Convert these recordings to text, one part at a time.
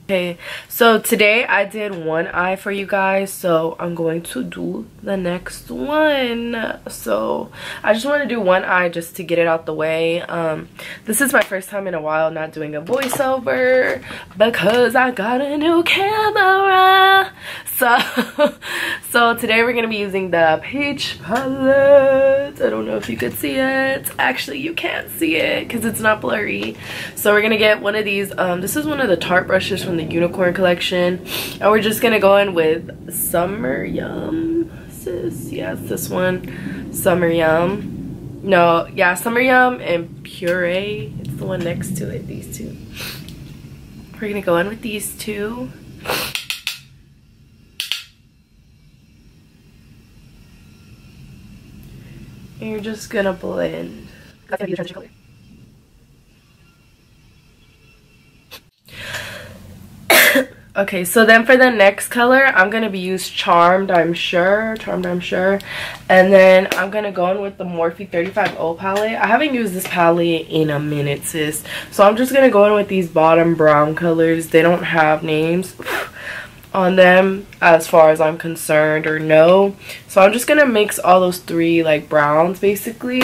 Okay, so today I did one eye for you guys, so I'm going to do the next one. So I just want to do one eye just to get it out the way. This is my first time in a while not doing a voiceover because I got a new camera. So today we're gonna be using the peach palette. I don't know if you could see it. Actually, you can't see it because it's not blurry. So we're gonna get one of these. This is one of the Tarte brushes from the Unicorn collection, and we're just gonna go in with Summer Yum. Sis, yeah, it's this one, Summer Yum. No, yeah, Summer Yum and Puree. It's the one next to it. These two. We're gonna go in with these two. And you're just gonna blend. That's gonna be the transition color. Okay, so then for the next color, I'm gonna be using Charmed, I'm sure. And then I'm gonna go in with the Morphe 35O palette. I haven't used this palette in a minute, sis. So I'm just gonna go in with these bottom brown colors. They don't have names on them as far as I'm concerned, or no. So I'm just gonna mix all those three like browns basically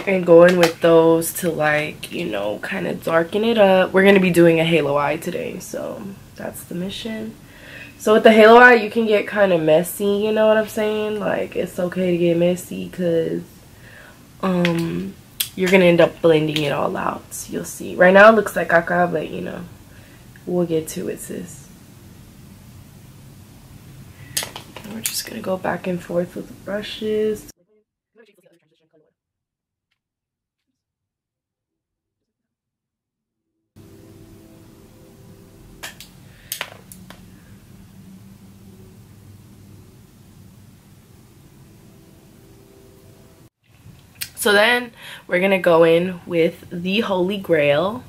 and go in with those to, like, you know, kind of darken it up. We're gonna be doing a halo eye today, so that's the mission. So with the halo eye, you can get kind of messy, you know what I'm saying? Like, it's okay to get messy because you're gonna end up blending it all out. So you'll see. Right now it looks like caca, but you know, we'll get to it, sis. We're just gonna go back and forth with the brushes. So then we're gonna go in with the Holy Grail.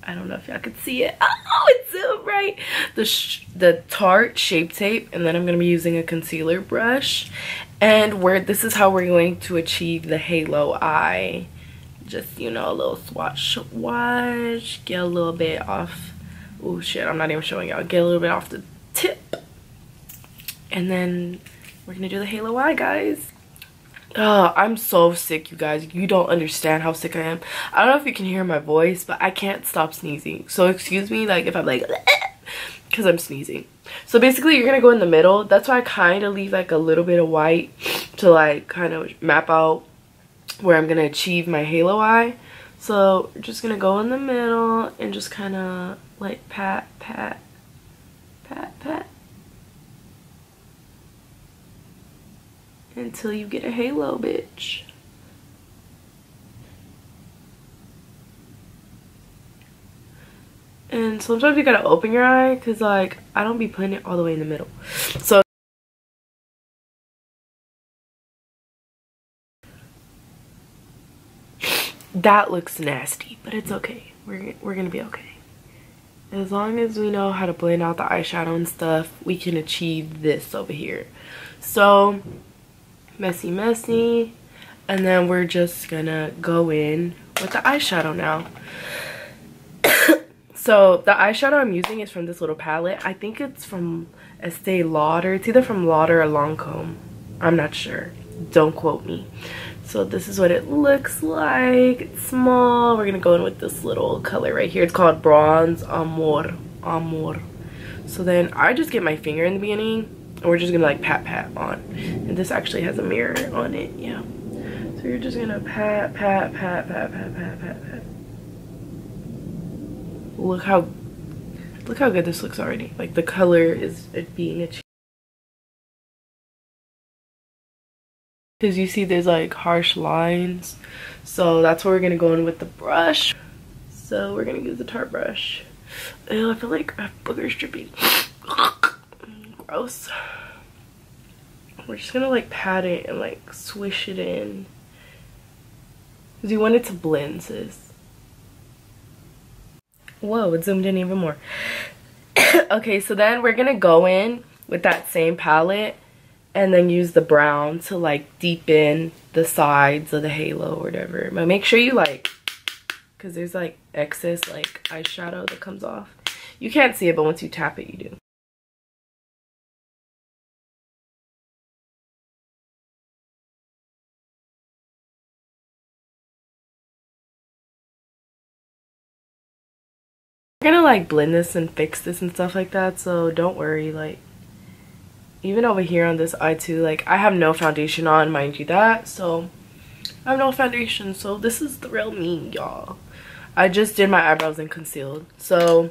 I don't know if y'all could see it. Oh, it's so bright. The Tarte Shape Tape, and then I'm going to be using a concealer brush. And this is how we're going to achieve the halo eye. Just, you know, a little swatch, get a little bit off. Oh shit, I'm not even showing y'all. Get a little bit off the tip. And then we're going to do the halo eye, guys. I'm so sick, you guys. You don't understand how sick I am. I don't know if you can hear my voice, but I can't stop sneezing. So excuse me, like, if I'm like, because I'm sneezing. So basically, you're gonna go in the middle. That's why I kind of leave like a little bit of white to like kind of map out where I'm gonna achieve my halo eye. So we're just gonna go in the middle and just kind of like pat, pat, pat, pat. Until you get a halo, bitch. And sometimes you gotta open your eye because, like, I don't be putting it all the way in the middle. So that looks nasty, but it's okay. We're gonna be okay. As long as we know how to blend out the eyeshadow and stuff, we can achieve this over here. So messy, and then we're just gonna go in with the eyeshadow now. So the eyeshadow I'm using is from this little palette. I think it's from Estee Lauder. It's either from Lauder or Lancome. I'm not sure, don't quote me. So this is what it looks like. It's small. We're gonna go in with this little color right here. It's called Bronze Amor. So then I just get my finger in the beginning, and we're just gonna like pat on. And this actually has a mirror on it, yeah. So you're just gonna pat. Look how good this looks already. Like, the color is being achieved. Because you see there's like harsh lines. So that's where we're gonna go in with the brush. So we're gonna use the Tarte brush. Ew, I feel like I have boogers dripping. Gross. We're just gonna like pat it and like swish it in, because you want it to blend, sis. Whoa, it zoomed in even more. Okay, so then we're gonna go in with that same palette and then use the brown to like deepen the sides of the halo or whatever. But make sure you like, because there's like excess like eyeshadow that comes off. You can't see it, but once you tap it, you do. I'm gonna like blend this and fix this and stuff like that, so don't worry. Like, even over here on this eye too, like I have no foundation on, mind you that, so I have no foundation, so this is the real me, y'all. I just did my eyebrows and concealed. So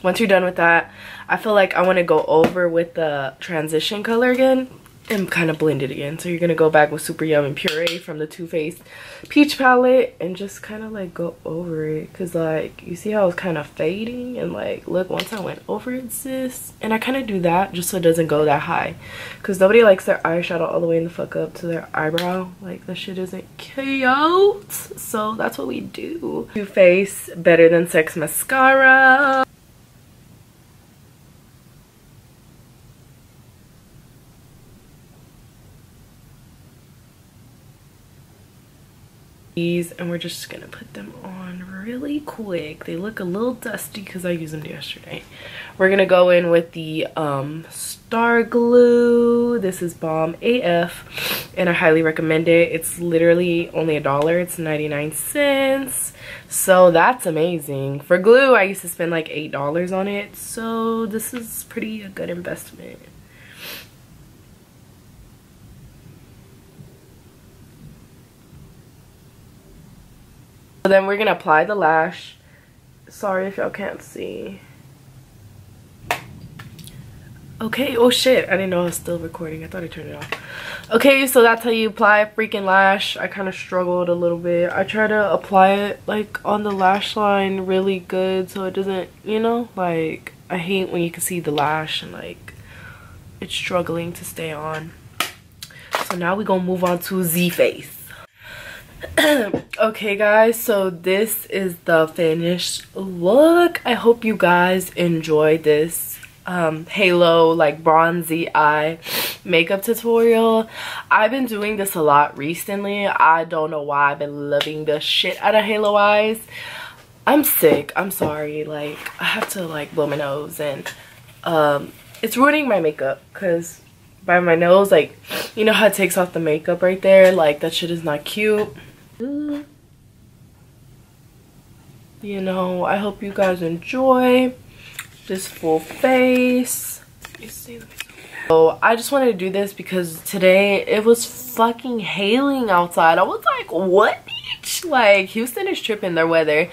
once you're done with that, I feel like I want to go over with the transition color again and kind of blend it again. So you're gonna go back with Super Yummy Puree from the Too Faced Peach palette and just kind of like go over it, because like you see how it's kind of fading, and like look, once I went over it, sis, and I kind of do that just so it doesn't go that high, because nobody likes their eyeshadow all the way in the fuck up to their eyebrow. Like, that shit isn't cute, so that's what we do. Too Faced Better Than Sex Mascara. And we're just gonna put them on really quick. They look a little dusty because I used them yesterday. We're gonna go in with the Star Glue. This is bomb AF and I highly recommend it. It's literally only $1. It's 99 cents, so that's amazing. For glue, I used to spend like $8 on it, so this is pretty a good investment. Then we're gonna apply the lash. Sorry if y'all can't see. Okay, oh shit, I didn't know I was still recording. I thought I turned it off. Okay, so that's how you apply a freaking lash. I kind of struggled a little bit. I try to apply it like on the lash line really good so it doesn't, you know, like I hate when you can see the lash and like it's struggling to stay on. So now we're gonna move on to Z face. Okay guys, so this is the finished look. I hope you guys enjoyed this halo like bronzy eye makeup tutorial. I've been doing this a lot recently. I don't know why. I've been loving the shit out of halo eyes. I'm sick, I'm sorry, like I have to like blow my nose, and it's ruining my makeup because by my nose, like, you know how it takes off the makeup right there, like that shit is not cute. You know, I hope you guys enjoy this full face. So I just wanted to do this because today it was fucking hailing outside. I was like, what, bitch? Like, Houston is tripping their weather.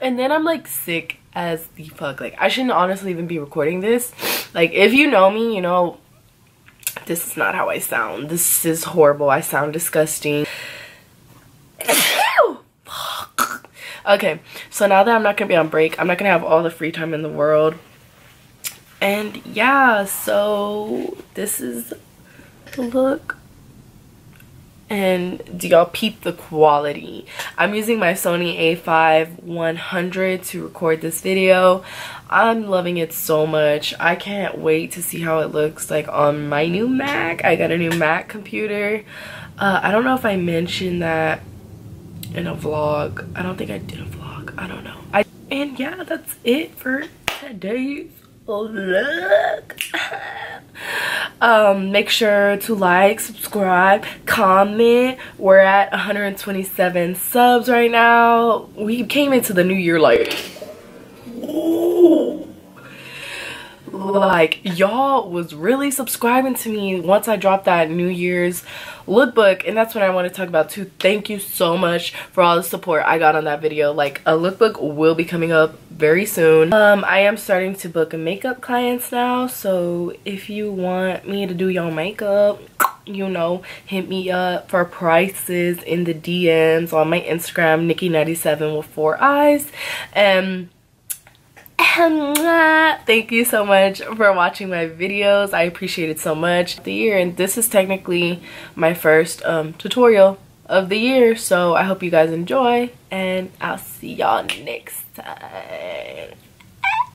And then I'm like sick as the fuck. Like, I shouldn't honestly even be recording this. Like, if you know me, you know this is not how I sound. This is horrible. I sound disgusting. Okay, so now that I'm not gonna be on break, I'm not gonna have all the free time in the world. And yeah, so this is the look. And do y'all peep the quality? I'm using my Sony A5100 to record this video. I'm loving it so much. I can't wait to see how it looks like on my new Mac. I got a new Mac computer. I don't know if I mentioned that in a vlog. I don't think I did a vlog. I don't know. And yeah, that's it for today's look. Make sure to like, subscribe, comment. We're at 127 subs right now. We came into the new year like, ooh. Like, y'all was really subscribing to me once I dropped that New Year's lookbook, and that's what I want to talk about too. Thank you so much for all the support I got on that video. Like, a lookbook will be coming up very soon. I am starting to book makeup clients now, so if you want me to do your makeup, you know, hit me up for prices in the DMs on my Instagram, NICKI97 with 4 eyes. Thank you so much for watching my videos. I appreciate it so much. The year, and this is technically my first tutorial of the year, so I hope you guys enjoy, and I'll see y'all next time.